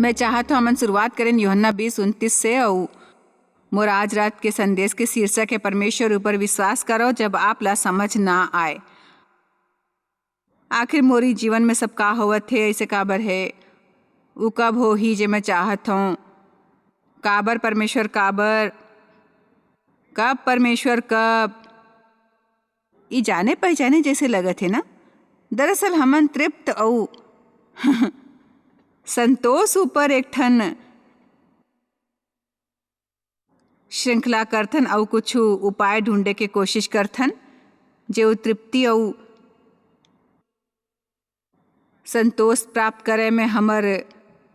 मैं चाहत हूँ हमन शुरुआत करें यूहन्ना 20:29 से। और मोर आज रात के संदेश के शीर्षक है परमेश्वर ऊपर विश्वास करो जब आप ला समझ ना आए। आखिर मोरी जीवन में सब का होवत है, ऐसे काबर है, वो कब हो ही जे मैं चाहत हूँ। काबर परमेश्वर, काबर कब परमेश्वर, कब ई जाने पहचाने जैसे लगत है ना। दरअसल हमन तृप्त औ संतोष ऊपर एक ठन श्रृंखला करथन और कुछ उपाय ढूंढे के कोशिश करथन जो तृप्ति और संतोष प्राप्त करे में हमर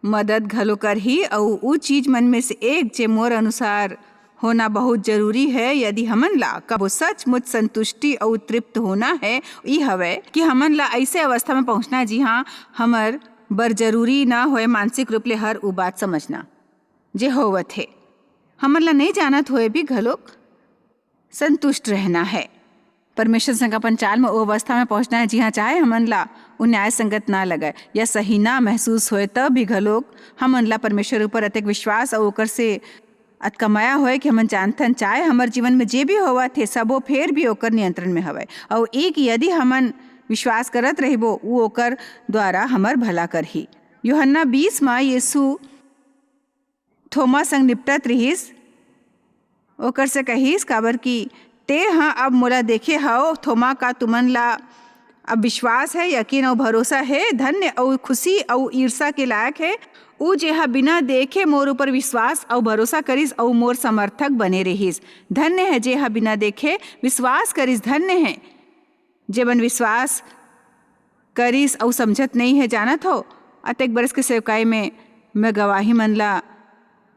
मदद घलो कर ही। और वो चीज मन में से एक जे मोर अनुसार होना बहुत जरूरी है यदि हमन ला कबो सचमुच संतुष्टि और तृप्त होना है, ये हवे कि हमन ला ऐसे अवस्था में पहुंचना जी हाँ हमर बर जरूरी ना होए मानसिक रूप ले हर उ बात समझना जे होवत है। हमन ला नहीं जानत होए भी घलोक संतुष्ट रहना है। परमेश्वर संग अपन चाल में वो अवस्था में पहुंचना है जी हाँ चाहे हमन ला वो न्याय संगत ना लगे या सही ना महसूस होए तब भी घलोक हमन ला परमेश्वर ऊपर अतिक विश्वास और ओकर से अतकमाया होए कि हमन जानथन चाहे हमर जीवन में जे भी होवा थे सबो फेर भी ओकर नियंत्रण में हवे। और एक यदि हमन विश्वास करत रहिबो वो ओकर द्वारा हमर भला करही। यूहन्ना 20 में यीशु थोमा संग निपटत रहिस, ओकर से कहिस काबर की ते हाँ अब मोला देखे हव थोमा, का तुमन ला अब विश्वास है, यकीन और भरोसा है। धन्य और खुशी और ईर्षा के लायक है उ जेहा बिना देखे मोर ऊपर विश्वास और भरोसा करिस और मोर समर्थक बने रहिस। धन्य है जेहा बिना देखे विश्वास करिस, धन्य है जेबन विश्वास करिस और समझत नहीं है। जानत हो अतेक बरस के सेवकाई में मैं गवाही मन ला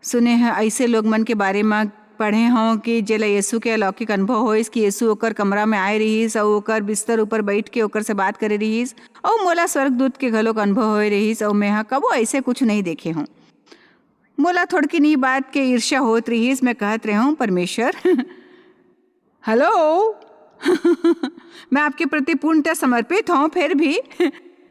सुने हैं ऐसे लोग मन के बारे में पढ़े हों कि जेला यीशु के अलौकिक अनुभव होइस कि यीशु ओकर कमरा में आए रहिस और ओकर बिस्तर ऊपर बैठ के ओकर से बात करे रहिस। और मोला स्वर्गदूत के घलोक अनुभव होए रहिस और मैं कबो ऐसे कुछ नहीं देखे हूँ। मोला थोड़की नी बात के ईर्ष्या होत रहिस। मैं कहत रहे हूँ परमेश्वर हेलो मैं आपके प्रति पूर्णतः समर्पित हूँ, फिर भी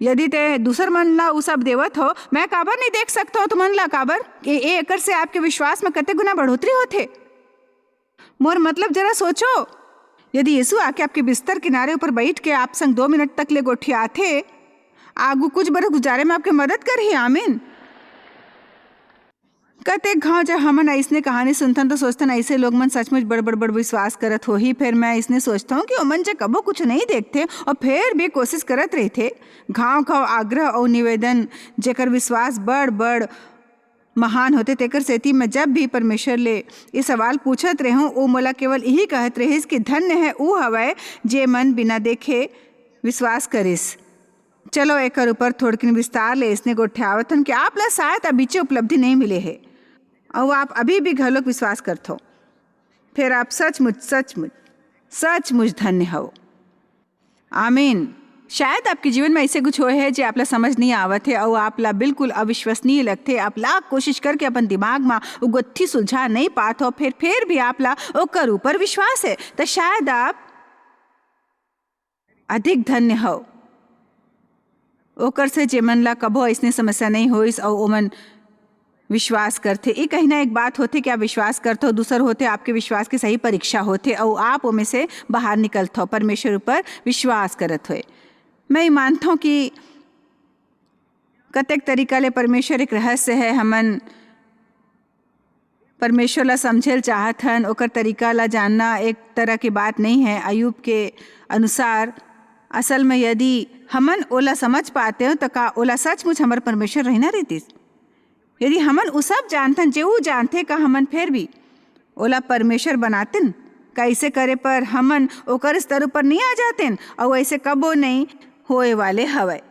यदि ते दूसर मन ला उ सब देवत हो मैं काबर नहीं देख सकता हो तुमन ला। काबर ए एकर से आपके विश्वास में कते गुना बढ़ोतरी होते। मोर मतलब जरा सोचो, यदि यीशु आके आपके बिस्तर किनारे ऊपर बैठ के आप संग 2 मिनट तक ले गोठियाथे, आगू कुछ बरस गुजारे में आपके मदद कर ही। आमीन। कते घाव जब हमन ऐसने कहानी सुनथन तो सोचतन ऐसे लोग मन सचमुच बड़ विश्वास करत हो ही। फिर मैं इसने सोचता हूँ कि ओमन जे कबो कुछ नहीं देखते और फिर भी कोशिश करत रहते। घाव आग्रह और निवेदन जेकर विश्वास बड़ महान होते तेकर सेती मैं जब भी परमेश्वर ले ये सवाल पूछत रहूं वो मोला केवल यही कहत रहिस कि धन्य है ऊ हवय जे मन बिना देखे विश्वास करिस। चलो एकर ऊपर थोड़किन विस्तार ले इसने गोठ्यावतन कि आप ला शायद अभी उपलब्धि नहीं मिले है और आप अभी भी घलोक विश्वास करत हो, फिर आप सचमुच धन्य हो। आमीन। शायद आपके जीवन में ऐसे कुछ हो है जो आपला समझ नहीं आवत है और आपला बिल्कुल अविश्वसनीय लगते। आप लाख कोशिश करके अपन दिमाग में वो गुत्थी सुलझा नहीं पात हो, फिर भी आपला ओकर ऊपर विश्वास है, तो शायद आप अधिक धन्य हो ओकर से जेमन ला कबो ऐसने समस्या नहीं होइस और ओमन विश्वास करते। एक कहीं ना एक बात होते कि आप विश्वास करते हो, दूसर होते आपके विश्वास की सही परीक्षा होते और आप ओमे से बाहर निकलते हो परमेश्वर ऊपर विश्वास करत हुए। मैं मानता हूँ कि कतेक तरीका ले परमेश्वर एक रहस्य है। हमन परमेश्वर ला समझेल चाहत हन, ओकर तरीका ला जानना एक तरह की बात नहीं है। अयूब के अनुसार असल में यदि हमन ओला समझ पाते हो तो का ओला सचमुच हमार परमेश्वर रहना रहती। यदि हमन उ सब जानथन जे उ जानते का हमन फिर भी ओला परमेश्वर बनातेन, कैसे करे पर हमन ओकर स्तर ऊपर नहीं आ जातेन और ऐसे कबो नहीं होए वाले हवय।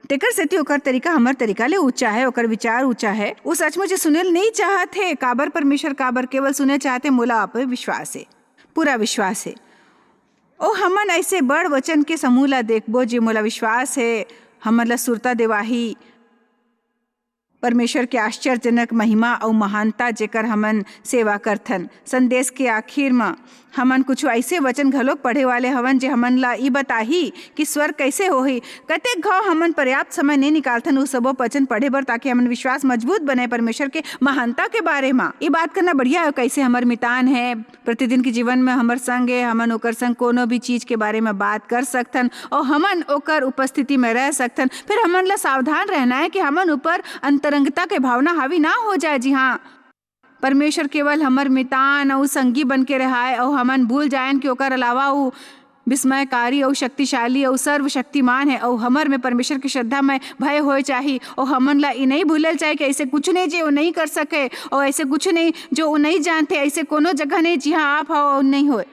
तेकर सेती ओकर तरीका हमर तरीका ले ऊंचा है, ओकर विचार ऊंचा है। वो सचमुच सुनेल नहीं चाहते काबर परमेश्वर, काबर केवल सुने चाहते मोला आप विश्वास है, पूरा विश्वास है। ओ हमन ऐसे बड़ वचन के समूह ला देखबो जे मोला विश्वास है हमन ला सुरता देवाही परमेश्वर के आश्चर्यजनक महिमा और महानता जेकर हमन सेवा करथन। संदेश के आखिर में हमन कुछ ऐसे वचन घलोक पढ़े वाले हवन जे हमन ला ई बताही कि स्वर्ग कैसे होही। कतेक घाव हमन पर्याप्त समय नहीं निकालथन उस सबो वचन पढ़े बर ताकि हमन विश्वास मजबूत बने परमेश्वर के महानता के बारे में। ये बात करना बढ़िया है कैसे हमर मितान है प्रतिदिन के जीवन में हमर संग है, हमन ओकर संग कोनो भी चीज के बारे में बात कर सकथन और हमन ओकर उपस्थिति में रह सकथन। फिर हमन ला सावधान रहना है कि हमन ऊपर अंतरंगता के भावना हावी ना हो जाए। जी हाँ, परमेश्वर केवल हमर मितान और संगी बन के रहाए और हमन भूल जाएन कि ओकर अलावा वो विस्मयकारी और शक्तिशाली और सर्वशक्तिमान है और हमर में परमेश्वर की श्रद्धा में भय होए चाहिए। और हमन ला ई नहीं भूलल चाहे कि ऐसे कुछ नहीं जो वो नहीं कर सके और ऐसे कुछ नहीं जो वो नहीं जानते, ऐसे कोनो जगह नहीं जी हाँ आप हो नहीं होए।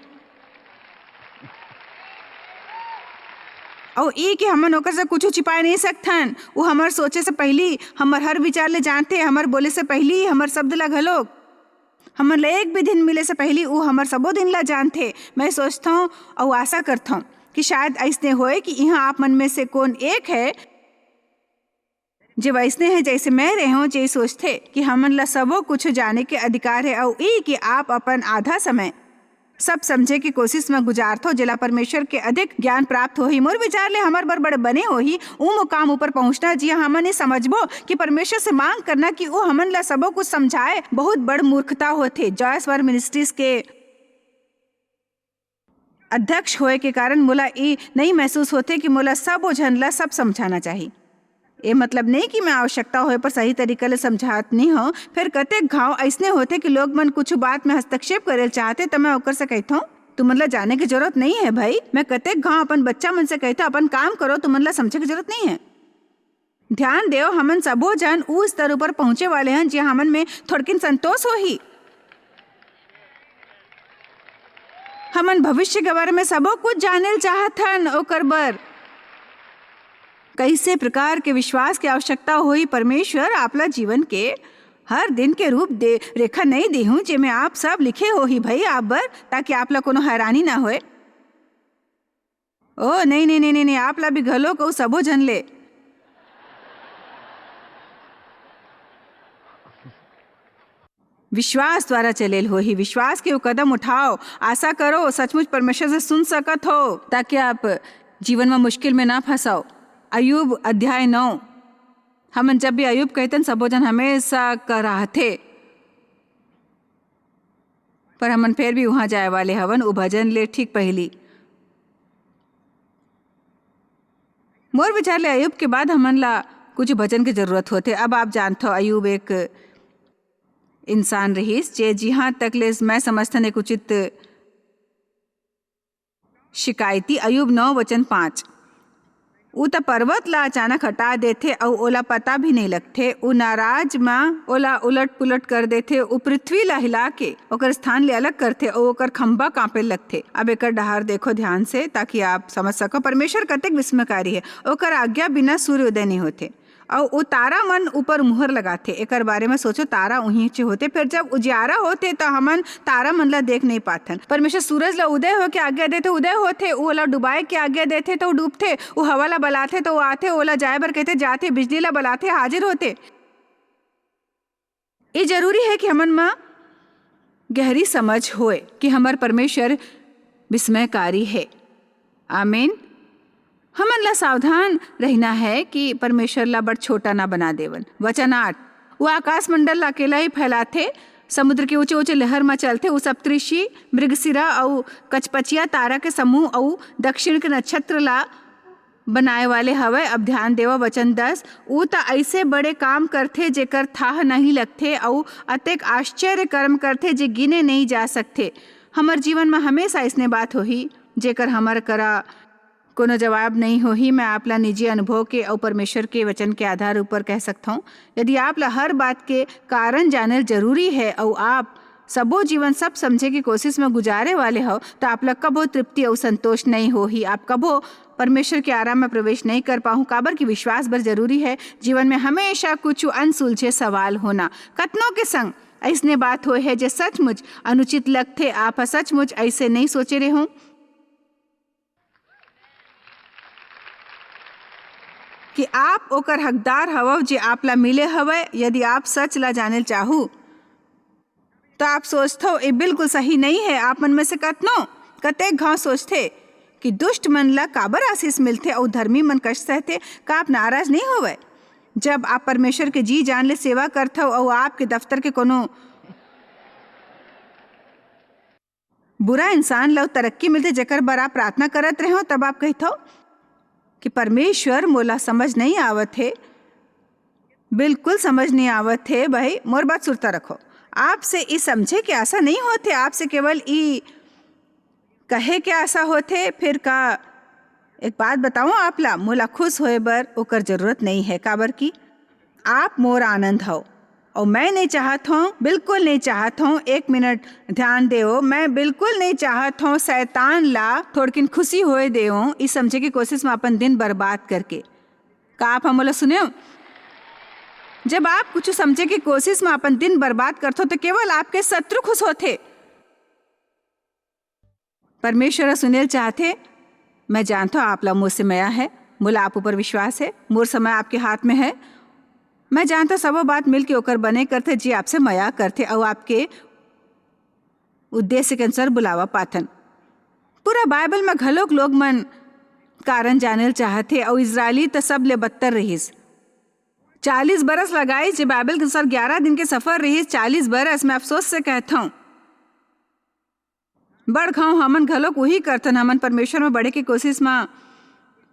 और ई कि हमन ओकर से कुछ छिपाए नहीं सकथन। वो हमर सोचे से पहली हमर हर विचार ले जानते, हमर बोले से पहली हमर शब्द ला घलोक हमर ले एक भी दिन मिले से पहली वो हमर सबो दिन ला जानते। मैं सोचता हूँ और आशा करता हूँ कि शायद ऐसने होए कि यहाँ आप मन में से कौन एक है जो वैसने है जैसे मैं रहे हूँ, जे सोचते कि हमन ला सबो कुछ जाने के अधिकार है और ई कि आप अपन आधा समय सब समझे की कोशिश में गुजारथो जेला परमेश्वर के अधिक ज्ञान प्राप्त होही। मोर विचार ले हमर बर बड़े बने होही ऊ मुकाम ऊपर पहुंचना जी हमन समझबो कि परमेश्वर से मांग करना कि वो हमन ला सबो कुछ समझाए बहुत बड़ मूर्खता होथे। जॉयस वर मिनिस्ट्रीज के अध्यक्ष होए के कारण मोला ये नहीं महसूस होते कि मोला सब झन ला सब समझाना चाहिए। ये मतलब नहीं कि मैं आवश्यकता होए पर सही तरीके ले समझात नहीं हो। फिर कतेक घाव ऐसने होते कि लोग मन कुछ बात में हस्तक्षेप करे चाहते तो मैं ओकर से कहता हूँ तुम मन ला जाने की जरूरत नहीं है भाई। मैं कतेक घाव अपन बच्चा मन से कहता अपन काम करो, तुम मन ला समझे की जरूरत नहीं है। ध्यान देव हमन सबो जन उस स्तर पर पहुंचे वाले हैं जी हमन में थोड़किन संतोष हो ही। हमन भविष्य के बारे में सबो कुछ जाने चाहथन ओकर बर कैसे प्रकार के विश्वास की आवश्यकता हुई। परमेश्वर आपला जीवन के हर दिन के रूप दे रेखा नहीं दी हूँ जे में आप सब लिखे हो ही भाई आप बर ताकि आपला कोनो हैरानी ना होए। ओ नहीं नहीं नहीं नहीं, नहीं आपला भी घलो को सबो जन ले विश्वास द्वारा चलेल हो ही। विश्वास के वो कदम उठाओ, आशा करो सचमुच परमेश्वर से सुन सकत हो ताकि आप जीवन में मुश्किल में ना फंसाओ। अयूब अध्याय 9 हमन जब भी अयूब कहतन सबो जन हमेशा कराहते पर हमन फिर भी वहां जाए वाले हवन वो भजन ले ठीक पहली। मोर विचार ले अयूब के बाद हमन ला कुछ भजन की जरूरत होते। अब आप जानते हो अयूब एक इंसान रहीस जे जहाँ तक ले मैं समझथन एक उचित शिकायती। अयूब 9:5 उ त पर्वत ला अचानक हटा देथे और ओला पता भी नहीं लगथे। उ नाराज माँ ओला उलट पुलट कर देथे। उ पृथ्वी ला हिला के ओकर स्थान ले अलग करथे और ओकर खंभा कांपे लगथे। अब एकर डहार देखो ध्यान से ताकि आप समझ सको परमेश्वर कतेक विस्मयकारी है। ओकर आज्ञा बिना सूर्योदय नहीं होते और वो तारा मन ऊपर मुहर लगाते। एकर बारे में सोचो तारा उही चे होते फिर जब उजियारा होते तो हमन तारा मन ला देख नहीं पाथन। परमेश्वर सूरज ला उदय हो के आज्ञा देते उदय होते, ओला डुबाए के आज्ञा देते तो डूबते, वो हवा ला बलाते तो आते, ओला जाए बर कहते जाते, बिजली ला बलाते हाजिर होते। ये जरूरी है कि हमन में गहरी समझ होए कि हमार परमेश्वर विस्मयकारी है। आमीन। हमन ला सावधान रहना है कि परमेश्वर ला बड़ छोटा ना बना देवन। वचन 8 वो आकाश मंडल ला अकेला ही फैलाथे, समुद्र के ऊंचे ऊंचे लहर में चलते। वो सप्तऋषि मृगशिरा और कचपचिया तारा के समूह और दक्षिण के नक्षत्र ला बनाए वाले हवे। अब ध्यान देवा वचन 10 वो तो ऐसे बड़े काम करते जेकर थाह नहीं लगते और अतेक आश्चर्य कर्म करते जे गिने नहीं जा सकते। हमार जीवन में हमेशा इसने बात होही जेकर हमार करा कोनो जवाब नहीं हो ही। मैं आपला निजी अनुभव के और परमेश्वर के वचन के आधार ऊपर कह सकता हूँ यदि आपला हर बात के कारण जानना जरूरी है और आप सबो जीवन सब समझे की कोशिश में गुजारे वाले हो तो आपला कबो तृप्ति और संतोष नहीं हो ही। आप कबो परमेश्वर के आराम में प्रवेश नहीं कर पाऊँ। काबर की विश्वास बर जरूरी है। जीवन में हमेशा कुछ अनसुलझे सवाल होना। कतनों के संग ऐसने बात हो है जो सचमुच अनुचित लगते। आप सचमुच ऐसे नहीं सोचे रहे हों। कि आप ओकर हकदार हवो जे आप ला मिले हवे। यदि आप सच ला जाने चाहू तो आप सोचथो ये बिल्कुल सही नहीं है। आप मन में से कतेक घाव सोचते कि दुष्ट मन ला काबर आशीष मिलते और धर्मी मन कष्ट सहते। का आप नाराज नहीं होवे जब आप परमेश्वर के जी जान ले सेवा करते हो और आपके दफ्तर के कोनो बुरा इंसान ला तरक्की मिलते जकर बर आप प्रार्थना करत रहे हो, तब आप कहते हो कि परमेश्वर मोला समझ नहीं आवत है, बिल्कुल समझ नहीं आवत है। भाई मोर बात सुनता रखो। आपसे ई समझे कि ऐसा नहीं होते, आपसे केवल ई कहे के आशा होते। फिर का एक बात बताऊं आप ला, मोला खुश होए बर ओकर जरूरत नहीं है। काबर की आप मोर आनंद हो और मैं नहीं चाहत हूँ, बिल्कुल नहीं चाहत हूँ। एक मिनट ध्यान देओ, मैं बिल्कुल नहीं चाहत हूँ शैतान ला थोड़किन खुशी होए देओ इस समझे की कोशिश में अपन दिन बर्बाद करके। का आप हमला सुने? जब आप कुछ समझे की कोशिश में अपन दिन बर्बाद करते हो तो केवल आपके शत्रु खुश होते। परमेश्वर सुनेल चाहते, मैं जानता हूँ आप ला मुझसे मया है, मोला आप ऊपर विश्वास है, मोर समय आपके हाथ में है। मैं जानता सब बात मिल के ओकर बने करते जी आपसे मया करते और आपके उद्देश्य के अनुसार बुलावा पाथन। पूरा बाइबल में घलोक लोग मन कारण जानल चाहते और इजरायली तो सब ले बदतर रहीस। 40 बरस लगाई जो बाइबल के अनुसार 11 दिन के सफर रहीस। 40 बरस में अफसोस से कहता हूँ बड़ घाव हमन घलोक वही करथन। हमन परमेश्वर में बढ़े की कोशिश में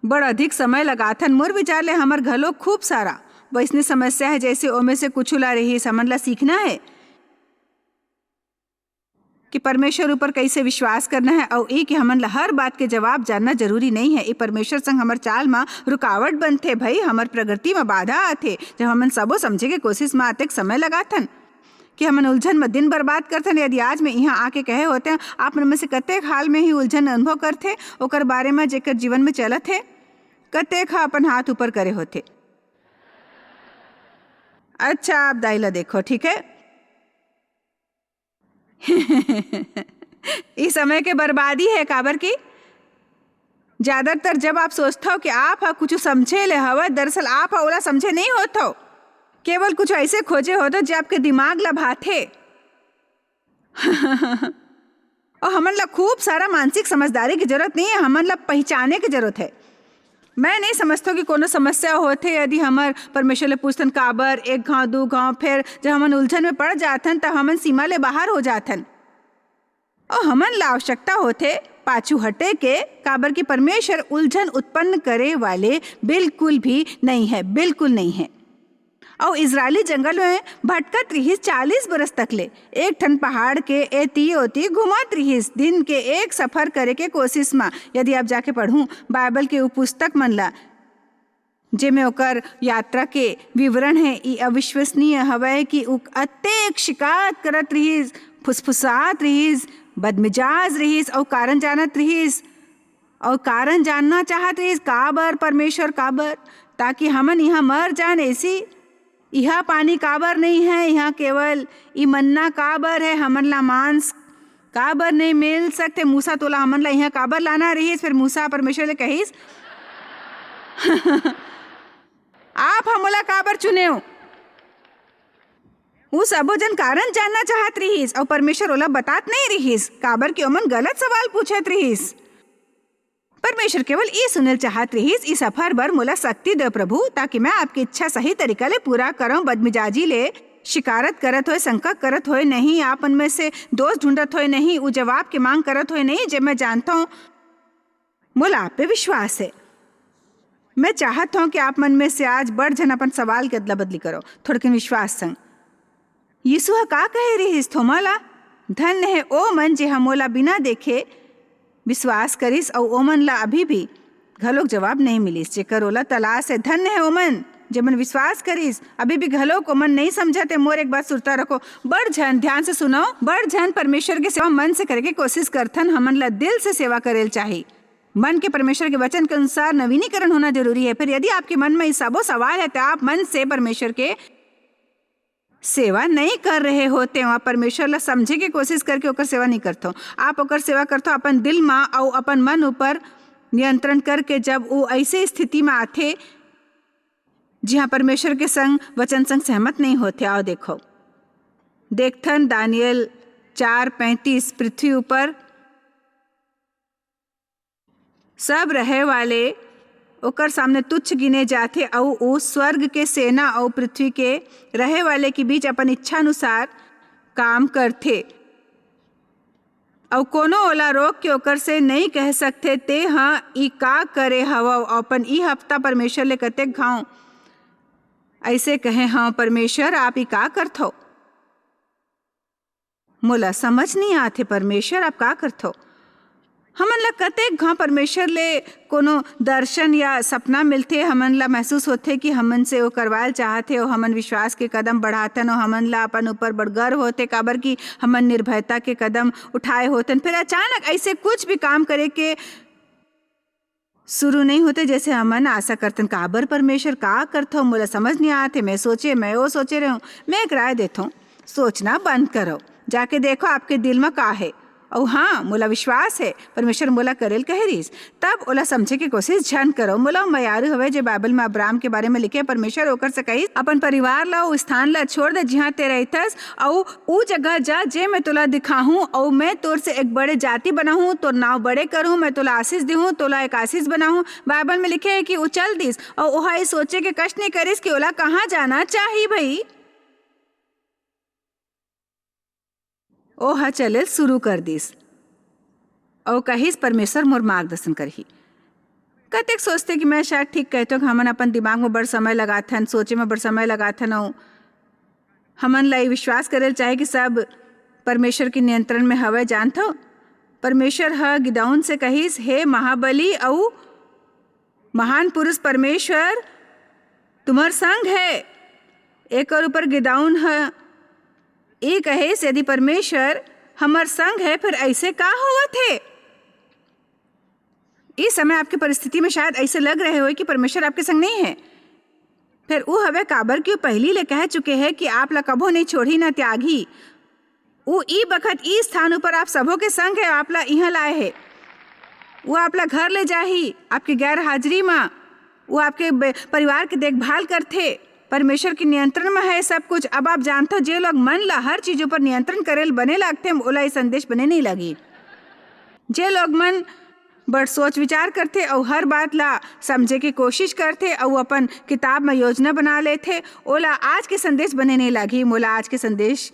बड़ अधिक समय लगाथन। मोर विचार ले हमर घलोक खूब सारा वैसने समस्या है जैसे ओमे से कुछ ला रही। समझ ला सीखना है कि परमेश्वर ऊपर कैसे विश्वास करना है और कि हमन ला हर बात के जवाब जानना जरूरी नहीं है। ये परमेश्वर संग हमर चाल में रुकावट बनते। भाई हमर प्रगति में बाधा आते जब हमन सबो समझे के कोशिश में आते समय लगाथन कि हमन उलझन में दिन बर्बाद करथन। यदि आज में यहाँ आके कहे होते हैं आप में से कतेक हाल में ही उलझन अनुभव करते ओकर बारे में जेकर जीवन में चलत है, कतेक अपन हाथ ऊपर करे होते। अच्छा आप दाइला देखो, ठीक है। इस समय के बर्बादी है। काबर की ज्यादातर जब आप सोचते हो कि आप कुछ समझे ले हवा, दरअसल आप ओला समझे नहीं होते हो, केवल कुछ ऐसे खोजे हो तो जो आपके दिमाग ला भाते। और हमन ला खूब सारा मानसिक समझदारी की जरूरत नहीं है, हमन ला पहचाने की जरूरत है। मैं नहीं समझता कि कोनो समस्या होते यदि हमर परमेश्वर ले पूछतन काबर, एक घाव दो घाव, फिर जब हमन उलझन में पड़ जाथन तब हमन सीमा ले बाहर हो जाथन और हमन ला आवश्यकता होते पाछू हटे के। काबर की परमेश्वर उलझन उत्पन्न करे वाले बिल्कुल भी नहीं है, बिल्कुल नहीं है। और इजरायली जंगल में भटकत रहीस 40 बरस तक ले, एक ठन पहाड़ के एती ओती घुमत रहीस दिन के एक सफर करे के कोशिश में। यदि आप जाके पढ़ूं बाइबल के पुस्तक मन ला जेमे ओकर यात्रा के विवरण है, ई अविश्वसनीय हवे कि उ अतेक शिकायत करत रहीस, फुसफुसात रहीस, बदमिजाज रहीस और कारण जानत रहीस और कारण जानना चाहत रहीस काबर परमेश्वर काबर, ताकि हमन यहाँ मर जान। ऐसी यहाँ पानी काबर नहीं है, यहाँ केवल ई मन्ना काबर है, हमन ला मांस काबर नहीं मिल सकते। मूसा तोला हमन ला यहाँ काबर लाना रहीस। फिर मूसा परमेश्वर ले कहीस आप हमला काबर चुने हो। वो सबो जन कारण जानना चाहत रहीस और परमेश्वर ओला बतात नहीं रहीस काबर की ओमन गलत सवाल पूछत रहीस। परमेश्वर केवल ये सुनल चाहत रहीस इस सफर बर मोला शक्ति दे प्रभु, ताकि मैं आपकी इच्छा सही तरीका ले पूरा करूं। बदमिजाजी ले शिकारत करत होए, शंका करत होए नहीं, आप उनमें से दोष ढूंढत होए नहीं, वो जवाब की मांग करत होए नहीं। जब मैं जानता हूँ मोला आप पे विश्वास है, मैं चाहता हूँ कि आप मन में से आज बढ़ जन अपन सवाल के अदला बदली करो थोड़किन विश्वास संग। यीशु का कहे रहीस थोमाला, धन्य है ओ मन जे हमोला बिना देखे विश्वास करिस और ओमन ला अभी भी घलोक जवाब नहीं मिलिस। जेकर ओला तलाश है, धन्य है ओमन जमन विश्वास करिस अभी भी घलोक ओमन नहीं समझते। मोर एक बात सुनता रखो, बड़ झन ध्यान से सुनो, बड़ झन परमेश्वर के सेवा मन से करे के कोशिश करथन। हमन ला दिल से सेवा करेल चाहिए, मन के परमेश्वर के वचन के अनुसार नवीनीकरण होना जरूरी है। फिर यदि आपके मन में सबो सवाल है तो आप मन से परमेश्वर के सेवा नहीं कर रहे होते हो। आप परमेश्वर ला समझे के कोशिश करके ओकर सेवा नहीं करते हो, आप ओकर सेवा करते हो अपन दिल में और अपन मन ऊपर नियंत्रण करके। जब वो ऐसे स्थिति में आते जी हाँ, परमेश्वर के संग वचन संग सहमत नहीं होते। आओ देखो, देखथन दानियल 4:35, पृथ्वी ऊपर सब रहे वाले ओकर सामने तुच्छ गिने जाते और वो स्वर्ग के सेना और पृथ्वी के रहे वाले के बीच अपन इच्छा अनुसार काम करते और कोनो ओला रोक के ओकर से नहीं कह सकते ते हाँ ई का करे हवा अपन ई हफ्ता परमेश्वर ले कतेक घाव ऐसे कहे हाँ परमेश्वर आप ई का करथो। मोला समझ नहीं आते परमेश्वर आप का करथो। हमन ला कतेक घाव परमेश्वर ले कोनो दर्शन या सपना मिलते, हमन ला महसूस होते कि हमन से वो करवायल चाहते और हमन विश्वास के कदम बढ़ातन और हमन ला अपन ऊपर बड़ गर्व होते काबर कि हमन निर्भयता के कदम उठाए होतन। फिर अचानक ऐसे कुछ भी काम करे के शुरू नहीं होते जैसे हमन आशा करतन। काबर परमेश्वर का करथो मोला समझ नहीं आते। मैं वो सोचे रहे हूँ। मैं एक राय देता हूँ, सोचना बंद करो, जाके देखो आपके दिल में का है। और हाँ, मोला विश्वास है परमेश्वर मोला करेल कहे रहीस, तब ओला समझे की कोशिश झन करो। मोला मयारू हवे जो बाइबल में अब्राहम के बारे में लिखे, परमेश्वर ओकर से कही अपन परिवार ला उस स्थान ला छोड़ दे जिहाँ ते रहथस और ऊ जगह जा जे मैं तोला दिखाहूँ और मैं तोर से एक बड़े जाति बनाऊँ, तोर नाव बड़े करूँ, मैं तोला आशीष दूँ, तोला एक आशीष बनाऊँ। बाइबल में लिखे है कि ऊ चल दिस और ओहा ये सोचे के कष्ट नहीं करिस कि ओला कहाँ जाना चाहिए। भाई ओहा चले शुरू कर दिस और कहिस परमेश्वर मोर मार्गदर्शन करही। कतेक सोचते कि मैं शायद ठीक कहते कि हमन अपन दिमाग में बड़ समय लगाथन, सोचे में बड़ समय लगाथन और हमन ला विश्वास करेल चाहे कि सब परमेश्वर के नियंत्रण में हवे। जानथो परमेश्वर ह गिदौन से कहिस, हे महाबली और महान पुरुष परमेश्वर तुम्हार संग है। एक और ऊपर गिदौन है ये कहिस, यदि परमेश्वर हमार संग है फिर ऐसे का हुआ थे। इस समय आपकी परिस्थिति में शायद ऐसे लग रहे हो कि परमेश्वर आपके संग नहीं है। फिर वो हवे काबर क्यों पहली ले कह चुके हैं कि आप ला कभो नहीं छोड़ी ना त्यागी। वो ई बखत ई स्थान ऊपर आप सबों के संग है, आप ला यहाँ लाए है। वो आप ला घर ले जाही आपकी गैर हाजिरी में, वो आपके परिवार की देखभाल करते। परमेश्वर के नियंत्रण में है सब कुछ। अब आप जानते हो जे लोग मन ला हर चीजों पर नियंत्रण करेल बने लगते ओला ये संदेश बने नहीं लगी। जे लोग मन बड़ सोच विचार करते और हर बात ला समझे की कोशिश करते और अपन किताब में योजना बना लेते, ओला आज के संदेश बने नहीं लगी। मोला आज के संदेश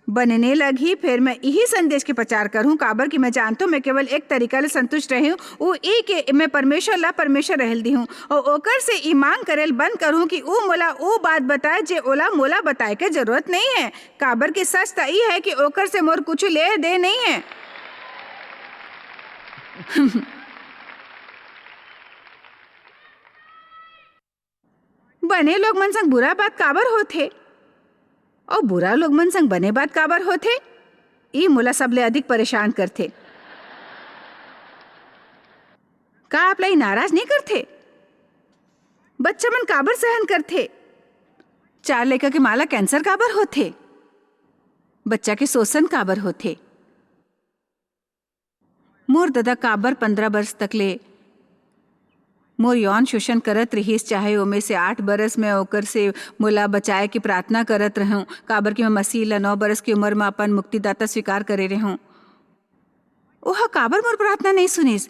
बनने लगी। फिर मैं यही संदेश के प्रचार करूं काबर कि मैं जानता हूँ मैं केवल एक तरीका ले संतुष्ट रही हूँ, वो ई के मैं परमेश्वर रहल दी हूँ और ओकर से ई मांग करेल बंद करूँ कि वो मोला वो बात बताए जे ओला मोला बताए के जरूरत नहीं है। काबर की सच तो ई है कि ओकर से मोर कुछ ले दे नहीं है। बने लोग मन संग बुरा बात काबर होते और बुरा लोग मन संग बने बात काबर होते, ई मोला सबले अधिक परेशान करते। का आप लाई नाराज नहीं करते? बच्चा मन काबर सहन करते? 4 लड़का के माला कैंसर काबर होते? बच्चा के शोषण काबर होते? मोर दादा काबर 15 वर्ष तक ले मोर यौन शोषण करत रहीस, चाहे ओमे से 8 बरस में ओकर से मोला बचाए की प्रार्थना करत रहूं। काबर कि मैं मसीह ला 9 बरस की उम्र में अपन मुक्तिदाता स्वीकार करे रहूं। ओहा काबर मोर प्रार्थना नहीं सुनिस,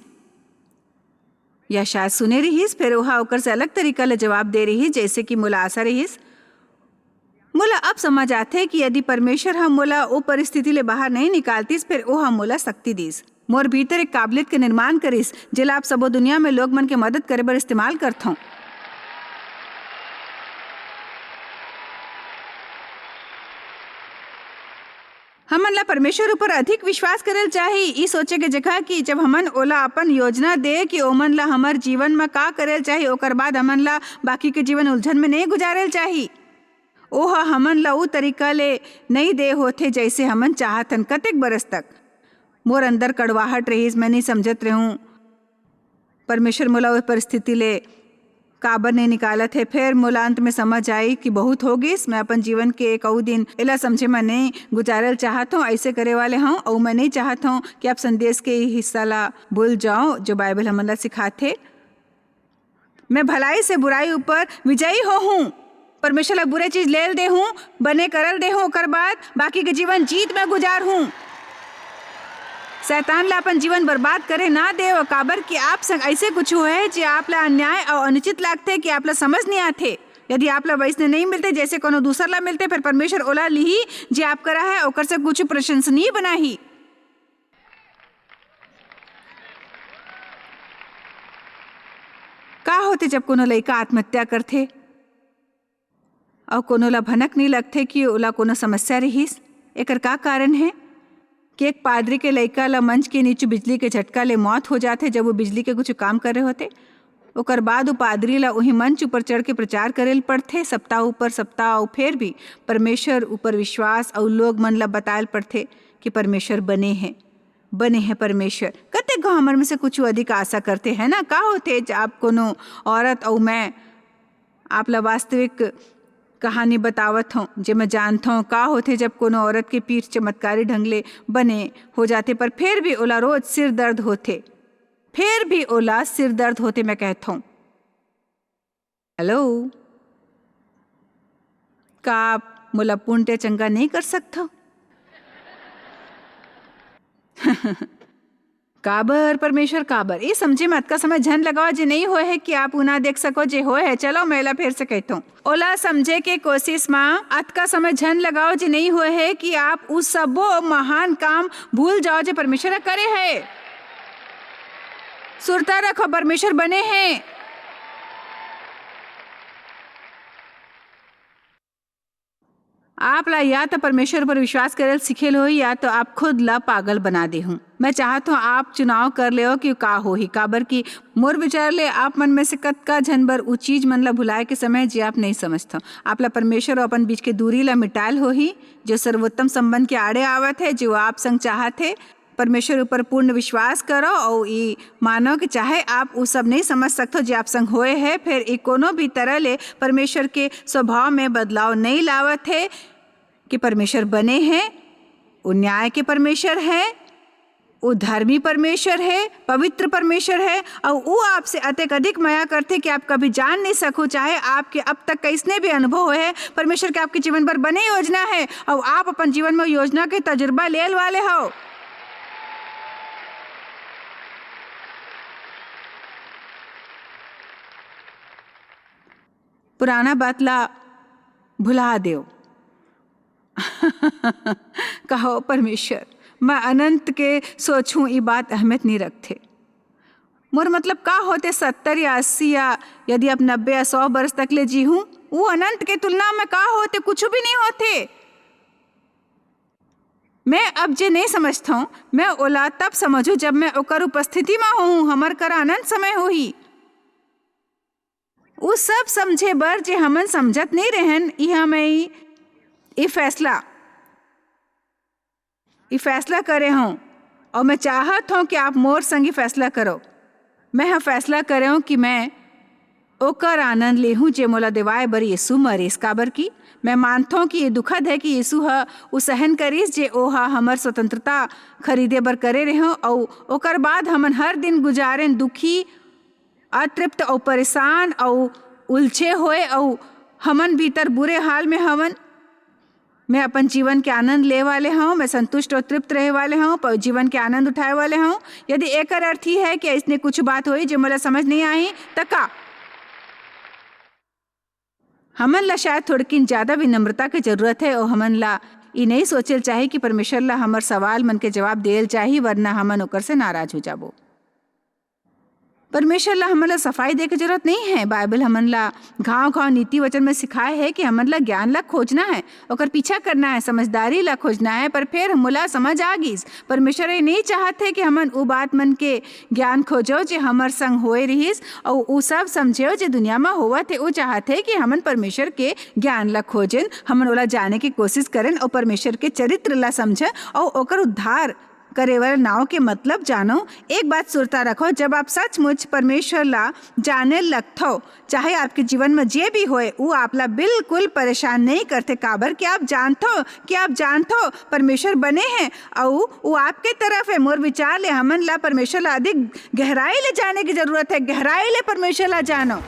या शायद सुने रहीस फिर ओहा ओकर से अलग तरीका ले जवाब दे रही जैसे कि मोला आशा रहीस। मोला अब समझ आते कि यदि परमेश्वर हम मोला वो परिस्थिति ले बाहर नहीं निकालतीस फिर ओहा मोला शक्ति दीस, मोर भीतर एक काबिलियत के निर्माण करिस जेला आप सबो दुनिया में लोग मन के मदद करे बर इस्तेमाल करथों। हमन ला परमेश्वर ऊपर अधिक विश्वास करेल चाही, ई सोचे के जगह कि जब हमन ओला अपन योजना दे कि ओमन ला हमर जीवन में का करेल चाही, ओकर बाद हमन ला बाकी के जीवन उलझन में नहीं गुजारेल चाही। ओहा हमन ला ऊ तरीका ले नहीं दे होते जैसे हमन चाहतन। कतेक बरस तक मोर अंदर कड़वाहट रहीस, मैं नहीं समझत रहूं परमेश्वर मोला वो परिस्थिति ले काबर नहीं निकालत है। फिर मोला अंत में समझ आई कि बहुत हो गईस, मैं अपन जीवन के एक और दिन एला समझे मैं नहीं गुजारल चाहत हूँ, ऐसे करे वाले हूँ और मैं नहीं चाहत हूँ कि आप संदेश के हिस्सा ला भूल जाओ जो बाइबल हमन ला सिखाते। मैं भलाई से बुराई ऊपर विजयी हो हूँ। परमेश्वर ला बुरे चीज लेल दे हूँ, बने करल दे हूँ, ओकर बाद बाकी के जीवन जीत में गुजार हूँ। शैतान ला अपन जीवन बर्बाद करे ना दे। और काबर कि आप संग ऐसे कुछ है जो आप ला अन्याय और अनुचित लागते कि आप ला समझ नहीं आते। यदि आप ला वैसने नहीं मिलते जैसे कोनो दूसरा ला मिलते, फिर परमेश्वर ओला लिही जे आप करा है ओकर से कुछ प्रशंसनीय बनाही। का होते जब कोनो लड़का आत्महत्या करथे और कोनो ला भनक नहीं लगथे कि ओला कोनो समस्या रहीस? एकर का कारण है कि एक पादरी के लड़का ला मंच के नीचे बिजली के झटका ले मौत हो जाते जब वो बिजली के कुछ काम कर रहे होते। ओकर बाद वो पादरी ला वही मंच ऊपर चढ़ के प्रचार करेल पड़थे सप्ताह ऊपर सप्ताह। और फिर भी परमेश्वर ऊपर विश्वास और लोग मन ला बतायल पड़थे कि परमेश्वर बने हैं परमेश्वर। कते गो हमर में से कुछ अधिक आशा करते हैं ना। का होते आप कोनो औरत और मैं आप ला वास्तविक कहानी बतावत हूँ जे मैं जानता हूँ। का होते जब कोनो औरत के पीठ चमत्कारी ढंग ले बने हो जाते पर फिर भी ओला रोज सिर दर्द होते, मैं कहता हूँ। हेलो, का आप मोला पुण्य चंगा नहीं कर सकता? काबर परमेश्वर काबर ये समझे में अतका समय झन लगाओ जे नहीं होए है कि आप उना देख सको जे होए है। चलो मेला फिर से कहता हूँ, ओला समझे के कोशिश में अतका समय झन लगाओ जे नहीं होए है कि आप उस सबो महान काम भूल जाओ जे परमेश्वर करे है। सुरता रखो, परमेश्वर बने हैं। आप ला या तो परमेश्वर पर विश्वास करल सिखेल हो या तो आप खुद ला पागल बना दे हूँ। मैं चाहता हूँ आप चुनाव कर ले हो कि का हो ही। काबर की मोर विचार ले आप मन में से कतका झनबर उ चीज मन ला भुलाए के समय जे आप नहीं समझता। आप ला परमेश्वर और अपन बीच के दूरी ला मिटाल हो ही जो सर्वोत्तम संबंध के आड़े आवत है, जो आप संग चाहत है। परमेश्वर ऊपर पूर्ण विश्वास करो और ये मानो कि चाहे आप वो सब नहीं समझ सकते जो आप संग होए है, फिर ये कोनो भी तरह ले परमेश्वर के स्वभाव में बदलाव नहीं लावत है कि परमेश्वर बने हैं, वो न्याय के परमेश्वर है, वो धर्मी परमेश्वर है, पवित्र परमेश्वर है। और वो आपसे अत्यधिक अधिक माया करते कि आप कभी जान नहीं सको, चाहे आपके अब तक कैसने भी अनुभव है। परमेश्वर के आपके जीवन पर बने योजना है और आप अपन जीवन में योजना के तजुर्बा लेल वाले हो। पुराना बात ला भुला दो। कहो परमेश्वर मैं अनंत के सोचूं ये बात अहमियत नहीं रखते। मोर मतलब का होते 70 या 80 या यदि आप 90 या 100 वर्ष तक ले जी हूँ, वो अनंत के तुलना में का होते कुछ भी नहीं होते। मैं अब जे नहीं समझता हूँ, मैं ओला तब समझू जब मैं ओकर उपस्थिति में हूँ। हमर कर अनंत समय हो ही वो सब समझे बर जे हमन समझत नहीं रहन। यह मैं ये फैसला करे हूँ और मैं चाहत हूँ कि आप मोर संगी फैसला करो। मैं यह फैसला करे हूँ कि मैं ओकर आनंद ले हूँ जे मोला दिवाए बर यीशु मरीस। काबर की मैं मानता हूँ कि ये दुखद है कि यीशु ह उ सहन करीस जे ओहा हमर स्वतंत्रता खरीदे बर करे रहे हो। और ओकर बाद हमन हर दिन गुजारें दुखी, अतृप्त और परेशान और उलझे होए और हमन भीतर बुरे हाल में हवन। मैं अपन जीवन के आनंद ले वाले हूँ, मैं संतुष्ट और तृप्त रहे वाले हूँ, जीवन के आनंद उठाए वाले हूँ। यदि एकर अर्थ ही है कि इसने कुछ बात हुई जो मुझे समझ नहीं आई तो का हमन ला शायद थोड़किन ज़्यादा विनम्रता की जरूरत है। और हमन ला ये नहीं सोचल चाहे कि परमेश्वर ला हमर सवाल मन के जवाब देल चाहिए, वरना हमन ओकर से नाराज हो जाबो। परमेश्वर ला हमन ला सफाई दे के जरूरत नहीं है। बाइबल हमन ला घाव नीति वचन में सिखाए है कि हमन ला ज्ञान ला खोजना है, ओकर पीछा करना है, समझदारी ला खोजना है। पर फिर मुला समझ आ गई परमेश्वर ये नहीं चाहते कि हमन वो बात मन के ज्ञान खोजो जे हमर संग होए रहीस और वो सब समझो जे दुनिया में होवा थे। वो चाहते कि हमन परमेश्वर के ज्ञान ला खोजन, हमन ओला जाने की कोशिश करें और परमेश्वर के चरित्र ला समझ और ओकर उद्धार करे वाले नाव के मतलब जानो। एक बात सुरता रखो, जब आप सचमुच परमेश्वर ला जाने लगथो, चाहे आपके जीवन में जे भी होए वो आपला बिल्कुल परेशान नहीं करते। काबर कि आप जानथो परमेश्वर बने हैं और वो आपके तरफ है। मोर विचार ले हमन ला परमेश्वर ला अधिक गहराई ले जाने की जरूरत है। गहराई ले परमेश्वर ला जानो।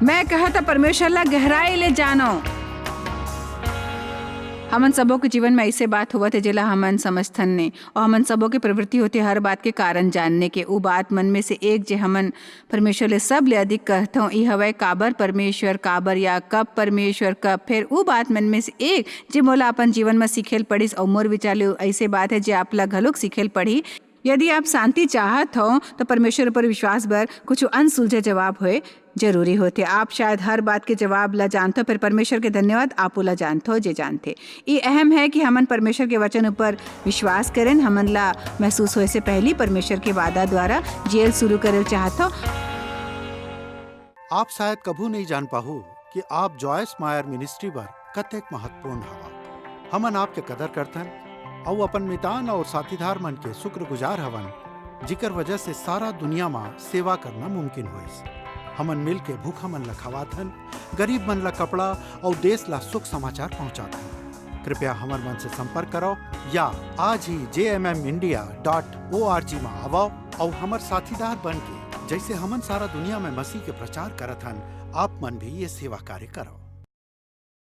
मैं कहता परमेश्वर ला गहराई ले जानो। हमन सबों के जीवन में ऐसे बात हुआ थे जेला हमन समझथन ने, और हमन सबों के प्रवृत्ति होते हर बात के कारण जानने के। उ बात मन में से एक जे हमन परमेश्वर ले सब ले अधिक कहथों ई हवय काबर परमेश्वर, काबर या कब परमेश्वर, कब। फिर उ बात मन में से एक जे मोला अपन जीवन में सीखेल पड़िस और मोर विचार ले ऐसे बात है जे आप ला घलोक सीखेल पड़ी। यदि आप शांति चाहत हो तो परमेश्वर पर विश्वास बर कुछ अनसुलझे जवाब होए जरूरी होते। आप शायद हर बात के जवाब ला जानते हो, फिर परमेश्वर के धन्यवाद आप ला जानते हो जे जानते। ये अहम है कि हमन परमेश्वर के वचन ऊपर विश्वास करें। हमन ला महसूस होए से पहले परमेश्वर के वादा द्वारा जेल शुरू करे चाहत हो। आप शायद कभू नहीं जान पाहु कि आप जॉयस मायर मिनिस्ट्री बर कतेक महत्वपूर्ण हवा। हमन आपके कदर करथन और अपन मितान और साथीदार मन के शुक्रगुजार हवन, जिकर वजह से सारा दुनिया में सेवा करना मुमकिन होइस। हमन मिल के भूखा मन ला खवाथन, गरीब मन ला कपड़ा और देश ला सुख समाचार पहुंचाथन। कृपया हमर मन से संपर्क करो या आज ही jmmindia.org में आओ और हमर साथीदार बन के जैसे हमन सारा दुनिया में मसीह के प्रचार करत हन, आप मन भी ये सेवा कार्य करो।